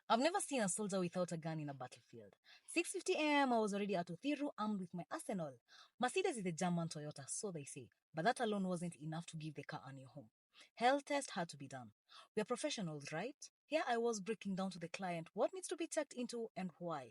I've never seen a soldier without a gun in a battlefield. 6:50 a.m. I was already at Uthiru armed with my arsenal. Mercedes is the German Toyota, so they say, but that alone wasn't enough to give the car a new home. Health test had to be done. We are professionals, right? Here I was breaking down to the client what needs to be checked into and why.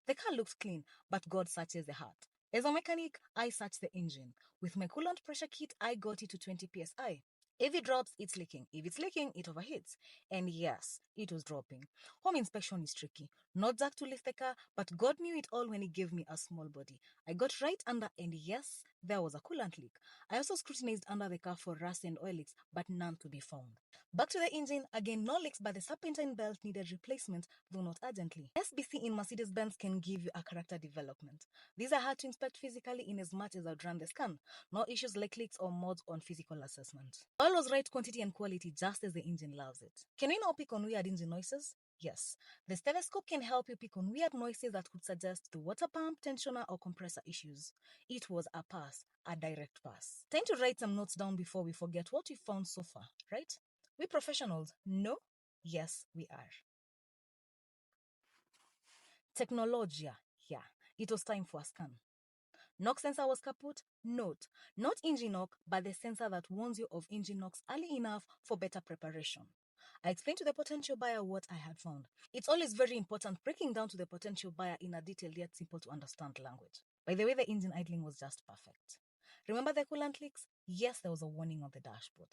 The car looks clean, but God searches the heart. As a mechanic, I searched the engine. With my coolant pressure kit, I got it to 20 psi. If it drops, it's leaking. If it's leaking, it overheats. And yes, it was dropping. Home inspection is tricky. Not Jack to lift the car, but God knew it all when He gave me a small body. I got right under, and yes, there was a coolant leak. I also scrutinized under the car for rust and oil leaks, but none to be found. Back to the engine, again, no leaks, but the serpentine belt needed replacement, though not urgently. SBC in Mercedes-Benz can give you a character development. These are hard to inspect physically in as much as I'd run the scan. No issues like leaks or mods on physical assessment. All was right quantity and quality, just as the engine loves it. Can we now pick on weird engine noises? Yes. The stethoscope can help you pick on weird noises that could suggest the water pump, tensioner, or compressor issues. It was a pass, a direct pass. Time to write some notes down before we forget what we found so far, right? We professionals, no? Yes, we are. Technologia, yeah. It was time for a scan. Knock sensor was kaput? Note, not engine knock, but the sensor that warns you of engine knocks early enough for better preparation. I explained to the potential buyer what I had found. It's always very important breaking down to the potential buyer in a detailed yet simple to understand language. By the way, the engine idling was just perfect. Remember the coolant leaks? Yes, there was a warning on the dashboard.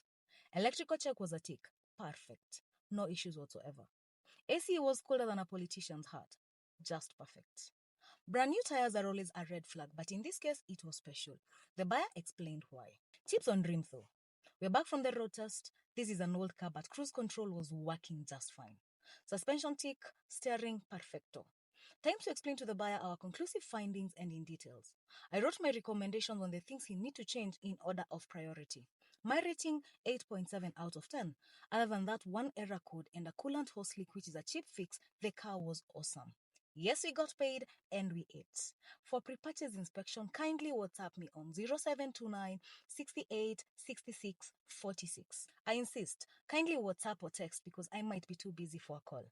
Electrical check was a tick. Perfect. No issues whatsoever. AC was colder than a politician's heart. Just perfect. Brand new tires are always a red flag, but in this case, it was special. The buyer explained why. Tips on rims though. We're back from the road test. This is an old car, but cruise control was working just fine. Suspension tick, steering perfecto. Time to explain to the buyer our conclusive findings and in details. I wrote my recommendations on the things he need to change in order of priority. My rating, 8.7 out of 10. Other than that one error code and a coolant hose leak, which is a cheap fix, the car was awesome. Yes, we got paid and we ate. For pre-purchase inspection, kindly WhatsApp me on 0729 68 66 46. I insist, kindly WhatsApp or text because I might be too busy for a call.